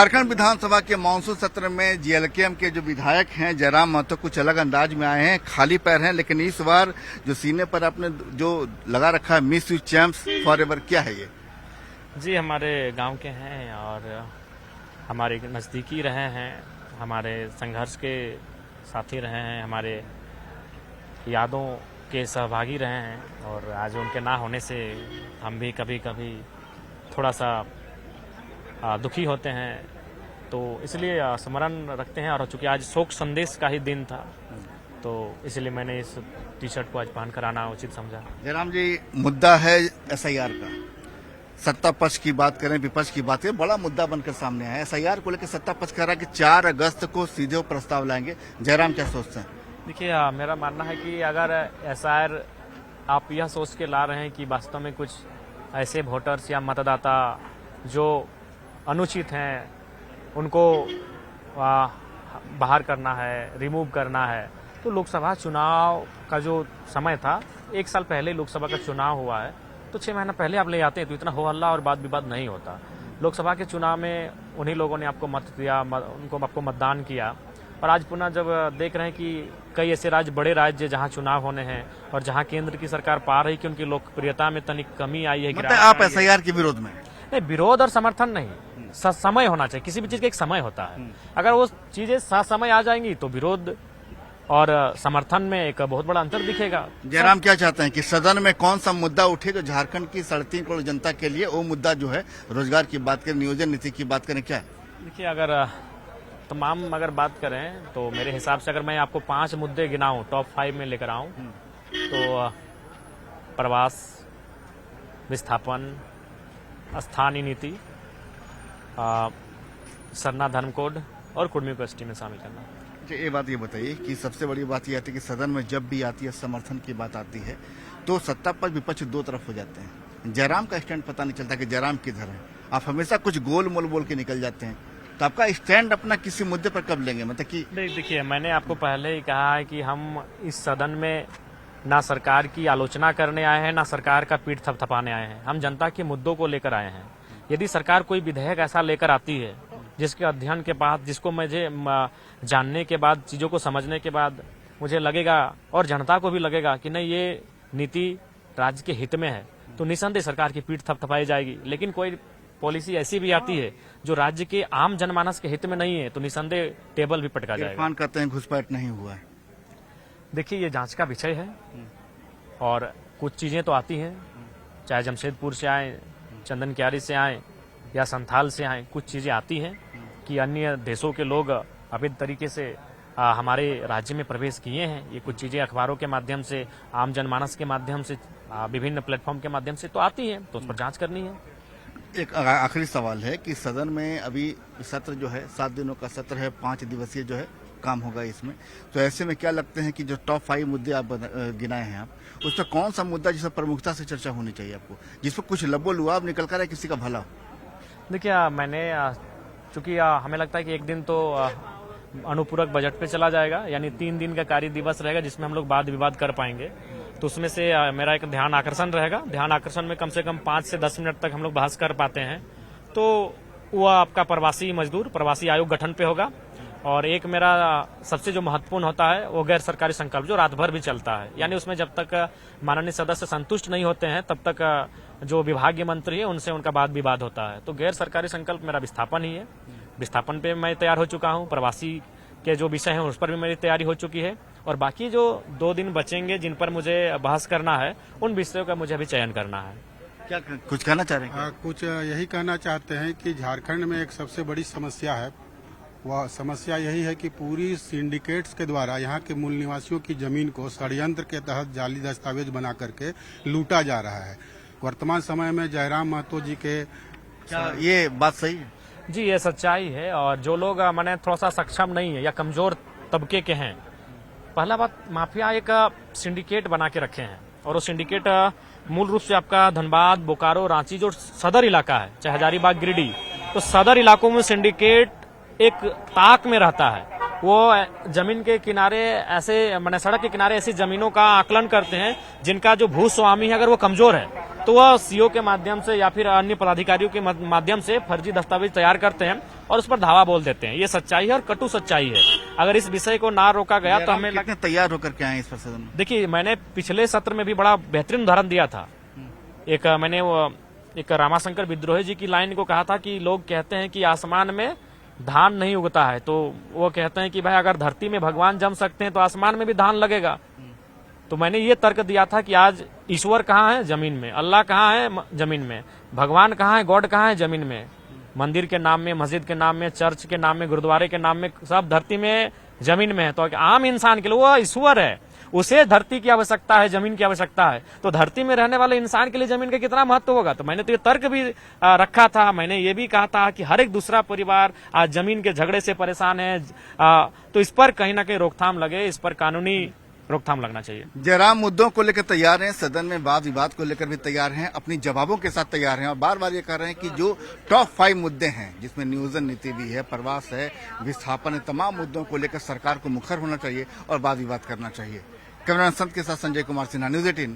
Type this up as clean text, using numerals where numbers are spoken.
झारखंड विधानसभा के मानसून सत्र में जेएलकेएम के जो विधायक हैं जयराम महतो कुछ अलग अंदाज में आए हैं, खाली पैर हैं, लेकिन इस बार जो सीने पर आपने जो लगा रखा है miss you champs for ever, क्या है ये? जी, हमारे गांव के हैं और हमारे नज़दीकी रहे हैं, हमारे संघर्ष के साथी रहे हैं, हमारे यादों के सहभागी रहे हैं और आज उनके ना होने से हम भी कभी कभी थोड़ा सा दुखी होते हैं, तो इसलिए स्मरण रखते हैं। और चूंकि आज शोक संदेश का ही दिन था तो इसलिए मैंने इस टी शर्ट को आज पहन कर आना उचित समझा। जयराम जी, मुद्दा है एसआईआर का। सत्ता पक्ष की बात करें, विपक्ष की बात करें, बड़ा मुद्दा बनकर सामने आया है। एसआईआर को लेकर सत्ता पक्ष कह रहा है कि 4 अगस्त को सीधे प्रस्ताव लाएंगे। जयराम क्या सोचते हैं? देखिए, मेरा मानना है कि अगर एसआईआर आप यह सोच के ला रहे हैं कि वास्तव में कुछ ऐसे वोटर्स या मतदाता जो अनुचित हैं उनको बाहर करना है, रिमूव करना है, तो लोकसभा चुनाव का जो समय था, 1 साल पहले लोकसभा का चुनाव हुआ है, तो 6 महीना पहले आप ले आते हैं तो इतना हो हल्ला और वाद विवाद नहीं होता। लोकसभा के चुनाव में उन्हीं लोगों ने आपको मत दिया, उनको आपको मतदान किया, और आज पुनः जब देख रहे हैं कि कई ऐसे राज्य, बड़े राज्य जहां चुनाव होने हैं और जहां केंद्र की सरकार पा रही कि उनकी लोकप्रियता में तनिक कमी आई है। मतलब आप एसआईआर के विरोध में? नहीं, विरोध और समर्थन नहीं, समय होना चाहिए। किसी भी चीज का एक समय होता है, अगर वो चीजें समय आ जाएंगी तो विरोध और समर्थन में एक बहुत बड़ा अंतर दिखेगा। जयराम क्या चाहते हैं कि सदन में कौन सा मुद्दा उठे जो झारखंड की 3.5 करोड़ जनता के लिए वो मुद्दा जो है, रोजगार की बात करें, नियोजन नीति की बात करें, क्या है? देखिए, अगर तमाम बात करें तो मेरे हिसाब से अगर मैं आपको 5 मुद्दे गिनाऊं, टॉप 5 में लेकर आऊं, तो प्रवास, विस्थापन, स्थानीय नीति, सरना धर्म कोड और कुर्मी को एसटी में शामिल करना। ये बताइए कि सबसे बड़ी बात यह आती है कि सदन में जब भी आती है, समर्थन की बात आती है, तो सत्ता पर विपक्ष 2 तरफ हो जाते हैं। जयराम का स्टैंड पता नहीं चलता कि जयराम किधर है। आप हमेशा कुछ गोल मोल बोल के निकल जाते हैं, तो आपका स्टैंड अपना किसी मुद्दे पर कब लेंगे? मतलब कि देखिए, मैंने आपको पहले ही कहा है कि हम इस सदन में ना सरकार की आलोचना करने आए हैं, ना सरकार का पीठ थपथपाने आए हैं। हम जनता के मुद्दों को लेकर आए हैं। यदि सरकार कोई विधेयक ऐसा लेकर आती है जिसके अध्ययन के बाद, जिसको मुझे जानने के बाद, चीजों को समझने के बाद मुझे लगेगा और जनता को भी लगेगा कि नहीं, ये नीति राज्य के हित में है, तो निसंदेह सरकार की पीठ थपथपाई जाएगी। लेकिन कोई पॉलिसी ऐसी भी आती है जो राज्य के आम जनमानस के हित में नहीं है, तो निसंदेह टेबल भी पटका जाएगा। इरफान कहते हैं घुसपैठ नहीं हुआ है। देखिए, ये जांच का विषय है और कुछ चीजें तो आती हैं, चाहे जमशेदपुर से आए, चंदन क्यारी से आए या संथाल से आए, कुछ चीजें आती हैं कि अन्य देशों के लोग अवैध तरीके से हमारे राज्य में प्रवेश किए हैं। ये कुछ चीजें अखबारों के माध्यम से, आम जनमानस के माध्यम से, विभिन्न प्लेटफॉर्म के माध्यम से तो आती हैं, तो उस पर जांच करनी है। एक आखिरी सवाल है कि सदन में अभी सत्र जो है 7 दिनों का सत्र है, 5 दिवसीय जो है काम होगा इसमें, तो ऐसे में क्या लगते हैं कि जो टॉप 5 मुद्दे आप गिनाए हैं आप, उस पर कौन सा मुद्दा जिस पर प्रमुखता से चर्चा होनी चाहिए आपको, जिस पर कुछ लबो लुआब निकल कर है, किसी का भला हो? देखिए, मैंने चूंकि हमें लगता है कि एक दिन तो अनुपूरक बजट पे चला जाएगा, यानी 3 दिन का कार्य दिवस रहेगा जिसमें हम लोग वाद विवाद कर पाएंगे, तो उसमें से मेरा एक ध्यान आकर्षण रहेगा। ध्यान आकर्षण में कम से कम 5 से 10 मिनट तक हम लोग बहस कर पाते हैं, तो वो आपका प्रवासी मजदूर, प्रवासी आयोग गठन पे होगा। और एक मेरा सबसे जो महत्वपूर्ण होता है वो गैर सरकारी संकल्प, जो रात भर भी चलता है, यानी उसमें जब तक माननीय सदस्य संतुष्ट नहीं होते हैं तब तक जो विभागीय मंत्री है उनसे उनका वाद विवाद होता है। तो गैर सरकारी संकल्प मेरा विस्थापन ही है। विस्थापन पे मैं तैयार हो चुका हूँ, प्रवासी के जो विषय हैं उस पर भी मेरी तैयारी हो चुकी है, और बाकी जो 2 दिन बचेंगे जिन पर मुझे बहस करना है, उन विषयों का मुझे अभी चयन करना है। क्या कुछ कहना चाह रहे हैं? कुछ यही कहना चाहते हैं कि झारखंड में एक सबसे बड़ी समस्या है। वह समस्या यही है कि पूरी सिंडिकेट्स के द्वारा यहाँ के मूल निवासियों की जमीन को षड्यंत्र के तहत जाली दस्तावेज बना करके लूटा जा रहा है। वर्तमान समय में जयराम महतो जी के, क्या ये बात सही है? जी, ये सच्चाई है। और जो लोग माने थोड़ा सा सक्षम नहीं है या कमजोर तबके के हैं, पहला बात, माफिया एक सिंडिकेट बना के रखे हैं, और वो सिंडिकेट मूल रूप से आपका धनबाद, बोकारो, रांची जो सदर इलाका है, चाहे हजारीबाग, गिरिडीह, तो सदर इलाकों में सिंडिकेट एक ताक में रहता है। वो जमीन के किनारे ऐसे मैंने सड़क के किनारे ऐसी जमीनों का आकलन करते हैं जिनका जो भूस्वामी है अगर वो कमजोर है तो वह सीओ के माध्यम से या फिर अन्य पदाधिकारियों के माध्यम से फर्जी दस्तावेज तैयार करते हैं और उस पर धावा बोल देते हैं। ये सच्चाई है और कटु सच्चाई है। अगर इस विषय को ना रोका गया तो हमें कितने तैयार होकर के आए इस पर सदन में? देखिए, मैंने पिछले सत्र में भी बड़ा बेहतरीन उदाहरण दिया था। मैंने वो एक रामाशंकर विद्रोही जी की लाइन को कहा था कि लोग कहते हैं कि आसमान में धान नहीं उगता है, तो वो कहते हैं कि भाई अगर धरती में भगवान जम सकते हैं तो आसमान में भी धान लगेगा। तो मैंने ये तर्क दिया था कि आज ईश्वर कहाँ है? जमीन में। अल्लाह कहाँ है? जमीन में। भगवान कहाँ है? गॉड कहाँ है? जमीन में। मंदिर के नाम में, मस्जिद के नाम में, चर्च के नाम में, गुरुद्वारे के नाम में, सब धरती में, जमीन में है। तो आम इंसान के लिए वो ईश्वर है, उसे धरती की आवश्यकता है, जमीन की आवश्यकता है। तो धरती में रहने वाले इंसान के लिए जमीन का कितना महत्व होगा? तो मैंने तो ये तर्क भी रखा था। मैंने ये भी कहा था कि हर एक दूसरा परिवार आज जमीन के झगड़े से परेशान है। तो इस पर कहीं ना कहीं रोकथाम लगे, इस पर कानूनी रोकथाम लगना चाहिए। जयराम मुद्दों को लेकर तैयार हैं, सदन में वाद विवाद को लेकर भी तैयार हैं, अपनी जवाबों के साथ तैयार हैं और बार बार ये कह रहे हैं कि जो टॉप 5 मुद्दे हैं जिसमें नियोजन नीति भी है, प्रवास है, विस्थापन है, तमाम मुद्दों को लेकर सरकार को मुखर होना चाहिए और वाद विवाद करना चाहिए। कैमरामैन संत के साथ संजय कुमार सिन्हा, न्यूज़ 18।